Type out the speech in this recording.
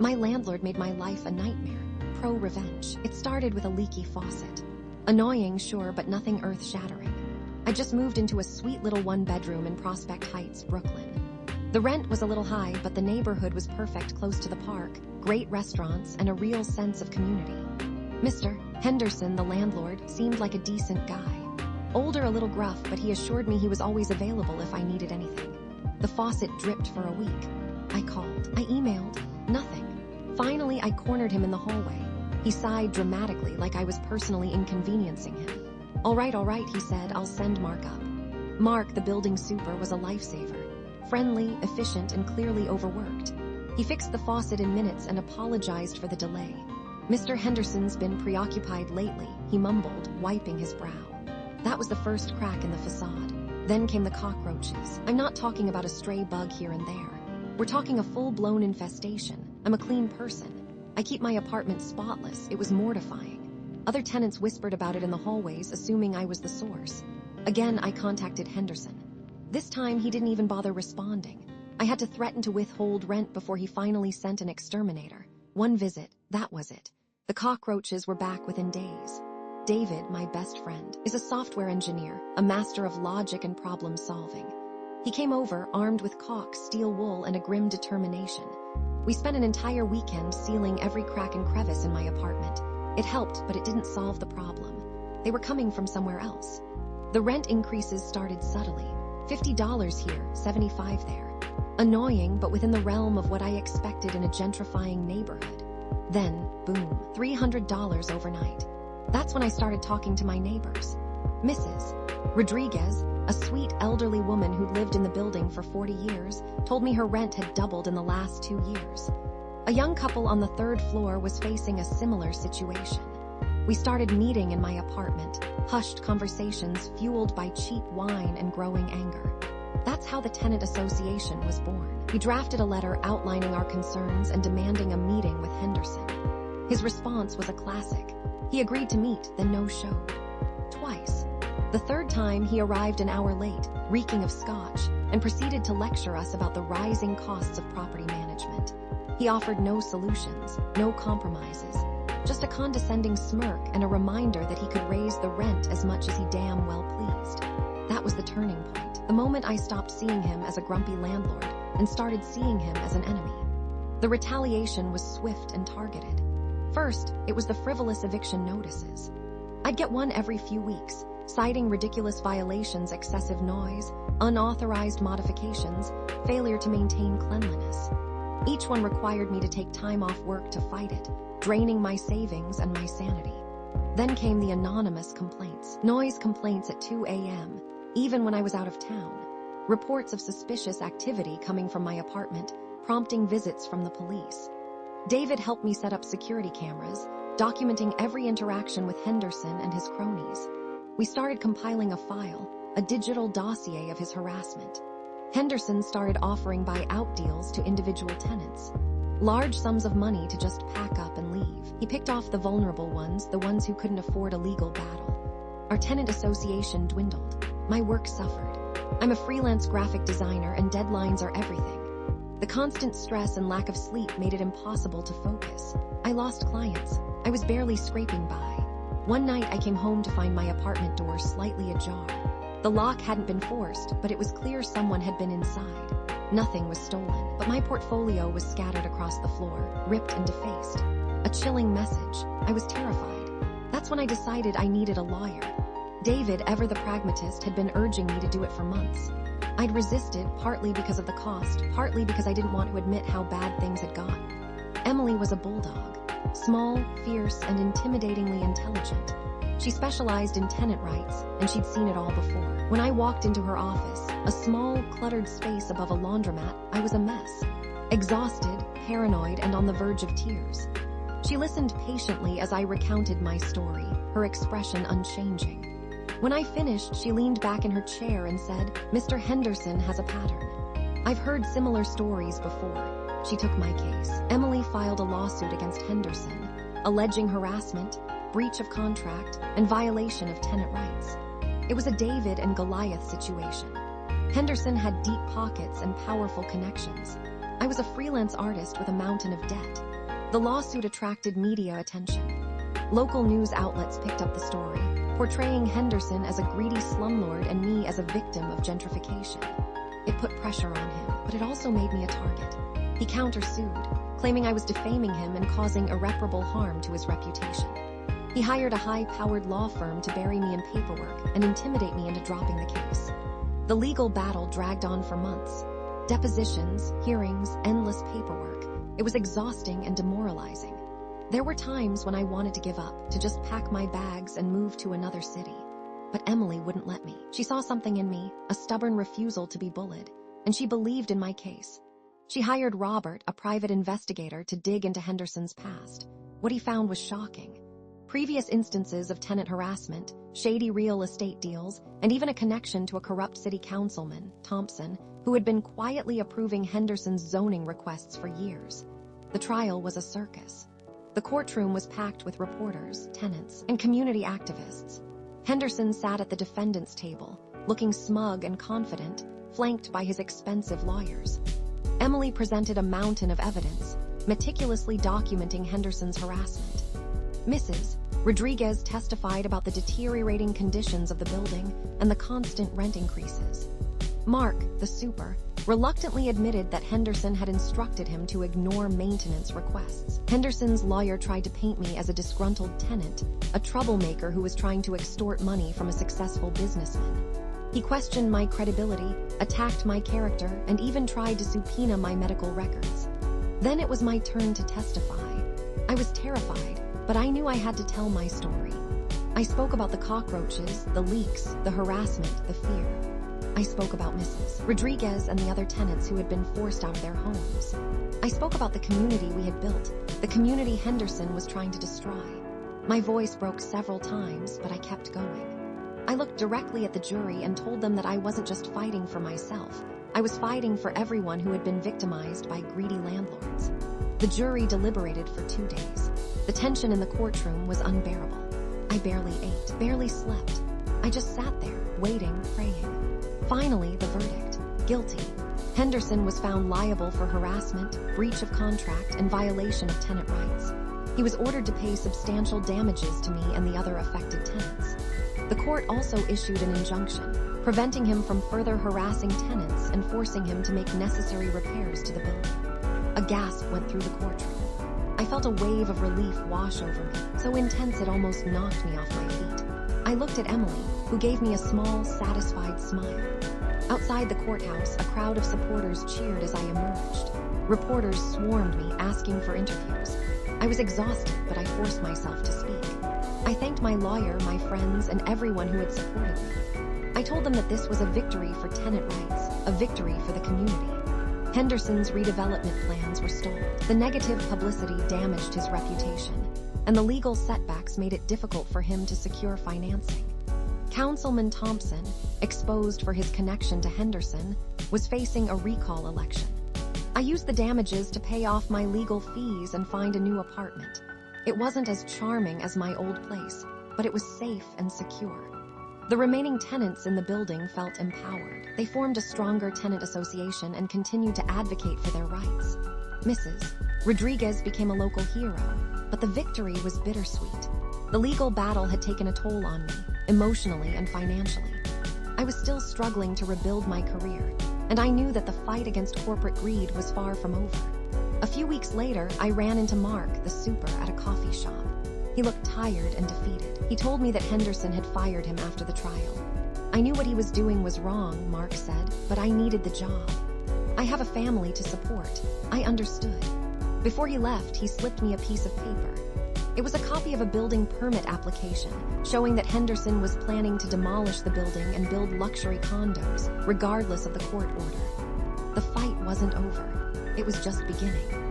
My landlord made my life a nightmare. Pro-revenge. It started with a leaky faucet. Annoying, sure, but nothing earth-shattering. I just moved into a sweet little one-bedroom in Prospect Heights, Brooklyn. The rent was a little high, but the neighborhood was perfect, close to the park, great restaurants, and a real sense of community. Mr. Henderson, the landlord, seemed like a decent guy. Older, a little gruff, but he assured me he was always available if I needed anything. The faucet dripped for a week. I called. I emailed. Nothing. Finally, I cornered him in the hallway. He sighed dramatically, like I was personally inconveniencing him. All right, he said, I'll send Mark up. Mark, the building super, was a lifesaver. Friendly, efficient, and clearly overworked. He fixed the faucet in minutes and apologized for the delay. Mr. Henderson's been preoccupied lately, he mumbled, wiping his brow. That was the first crack in the facade. Then came the cockroaches. I'm not talking about a stray bug here and there. We're talking a full-blown infestation. I'm a clean person. I keep my apartment spotless. It was mortifying. Other tenants whispered about it in the hallways, assuming I was the source. Again, I contacted Henderson. This time, he didn't even bother responding. I had to threaten to withhold rent before he finally sent an exterminator. One visit, that was it. The cockroaches were back within days. David, my best friend, is a software engineer, a master of logic and problem solving. He came over, armed with caulk, steel wool, and a grim determination. We spent an entire weekend sealing every crack and crevice in my apartment. It helped, but it didn't solve the problem. They were coming from somewhere else. The rent increases started subtly. $50 here, $75 there. Annoying, but within the realm of what I expected in a gentrifying neighborhood. Then, boom, $300 overnight. That's when I started talking to my neighbors. Mrs. Rodriguez, a sweet elderly woman who'd lived in the building for 40 years, told me her rent had doubled in the last 2 years. A young couple on the 3rd floor was facing a similar situation. We started meeting in my apartment, hushed conversations fueled by cheap wine and growing anger. That's how the tenant association was born. We drafted a letter outlining our concerns and demanding a meeting with Henderson. His response was a classic. He agreed to meet, then no-showed. Twice. The 3rd time, he arrived an hour late, reeking of scotch, and proceeded to lecture us about the rising costs of property management. He offered no solutions, no compromises, just a condescending smirk and a reminder that he could raise the rent as much as he damn well pleased. That was the turning point, the moment I stopped seeing him as a grumpy landlord and started seeing him as an enemy. The retaliation was swift and targeted. First, it was the frivolous eviction notices. I'd get one every few weeks, citing ridiculous violations, excessive noise, unauthorized modifications, failure to maintain cleanliness. Each one required me to take time off work to fight it, draining my savings and my sanity. Then came the anonymous complaints. Noise complaints at 2 a.m., even when I was out of town. Reports of suspicious activity coming from my apartment, prompting visits from the police. David helped me set up security cameras, documenting every interaction with Henderson and his cronies. We started compiling a file, a digital dossier of his harassment. Henderson started offering buy-out deals to individual tenants. Large sums of money to just pack up and leave. He picked off the vulnerable ones, the ones who couldn't afford a legal battle. Our tenant association dwindled. My work suffered. I'm a freelance graphic designer and deadlines are everything. The constant stress and lack of sleep made it impossible to focus. I lost clients. I was barely scraping by. One night I came home to find my apartment door slightly ajar. The lock hadn't been forced, but it was clear someone had been inside. Nothing was stolen, but my portfolio was scattered across the floor, ripped and defaced. A chilling message. I was terrified. That's when I decided I needed a lawyer. David, ever the pragmatist, had been urging me to do it for months. I'd resisted, partly because of the cost, partly because I didn't want to admit how bad things had gotten. Emily was a bulldog. Small, fierce, and intimidatingly intelligent. She specialized in tenant rights, and she'd seen it all before. When I walked into her office, a small, cluttered space above a laundromat, I was a mess. Exhausted, paranoid, and on the verge of tears. She listened patiently as I recounted my story, her expression unchanging. When I finished, she leaned back in her chair and said, "Mr. Henderson has a pattern. I've heard similar stories before." She took my case. Emily filed a lawsuit against Henderson, alleging harassment, breach of contract, and violation of tenant rights. It was a David and Goliath situation. Henderson had deep pockets and powerful connections. I was a freelance artist with a mountain of debt. The lawsuit attracted media attention. Local news outlets picked up the story, portraying Henderson as a greedy slumlord and me as a victim of gentrification. It put pressure on him, but it also made me a target. He countersued, claiming I was defaming him and causing irreparable harm to his reputation. He hired a high-powered law firm to bury me in paperwork and intimidate me into dropping the case. The legal battle dragged on for months. Depositions, hearings, endless paperwork. It was exhausting and demoralizing. There were times when I wanted to give up, to just pack my bags and move to another city. But Emily wouldn't let me. She saw something in me, a stubborn refusal to be bullied, and she believed in my case. She hired Robert, a private investigator, to dig into Henderson's past. What he found was shocking. Previous instances of tenant harassment, shady real estate deals, and even a connection to a corrupt city councilman, Thompson, who had been quietly approving Henderson's zoning requests for years. The trial was a circus. The courtroom was packed with reporters, tenants, and community activists. Henderson sat at the defendant's table, looking smug and confident, flanked by his expensive lawyers. Emily presented a mountain of evidence, meticulously documenting Henderson's harassment. Mrs. Rodriguez testified about the deteriorating conditions of the building and the constant rent increases. Mark, the super, reluctantly admitted that Henderson had instructed him to ignore maintenance requests. Henderson's lawyer tried to paint me as a disgruntled tenant, a troublemaker who was trying to extort money from a successful businessman. He questioned my credibility, attacked my character, and even tried to subpoena my medical records. Then it was my turn to testify. I was terrified, but I knew I had to tell my story. I spoke about the cockroaches, the leaks, the harassment, the fear. I spoke about Mrs. Rodriguez and the other tenants who had been forced out of their homes. I spoke about the community we had built, the community Henderson was trying to destroy. My voice broke several times, but I kept going. I looked directly at the jury and told them that I wasn't just fighting for myself. I was fighting for everyone who had been victimized by greedy landlords. The jury deliberated for 2 days. The tension in the courtroom was unbearable. I barely ate, barely slept. I just sat there, waiting, praying. Finally, the verdict: guilty. Henderson was found liable for harassment, breach of contract, and violation of tenant rights. He was ordered to pay substantial damages to me and the other affected tenants. The court also issued an injunction, preventing him from further harassing tenants and forcing him to make necessary repairs to the building. A gasp went through the courtroom. I felt a wave of relief wash over me, so intense it almost knocked me off my feet. I looked at Emily, who gave me a small, satisfied smile. Outside the courthouse, a crowd of supporters cheered as I emerged. Reporters swarmed me, asking for interviews. I was exhausted, but I forced myself to speak. I thanked my lawyer, my friends, and everyone who had supported me. I told them that this was a victory for tenant rights, a victory for the community. Henderson's redevelopment plans were stalled. The negative publicity damaged his reputation, and the legal setbacks made it difficult for him to secure financing. Councilman Thompson, exposed for his connection to Henderson, was facing a recall election. I used the damages to pay off my legal fees and find a new apartment. It wasn't as charming as my old place, but it was safe and secure. The remaining tenants in the building felt empowered. They formed a stronger tenant association and continued to advocate for their rights. Mrs. Rodriguez became a local hero, but the victory was bittersweet. The legal battle had taken a toll on me, emotionally and financially. I was still struggling to rebuild my career, and I knew that the fight against corporate greed was far from over. A few weeks later, I ran into Mark, the super, at a coffee shop. He looked tired and defeated. He told me that Henderson had fired him after the trial. I knew what he was doing was wrong, Mark said, but I needed the job. I have a family to support. I understood. Before he left, he slipped me a piece of paper. It was a copy of a building permit application, showing that Henderson was planning to demolish the building and build luxury condos, regardless of the court order. The fight wasn't over. It was just beginning.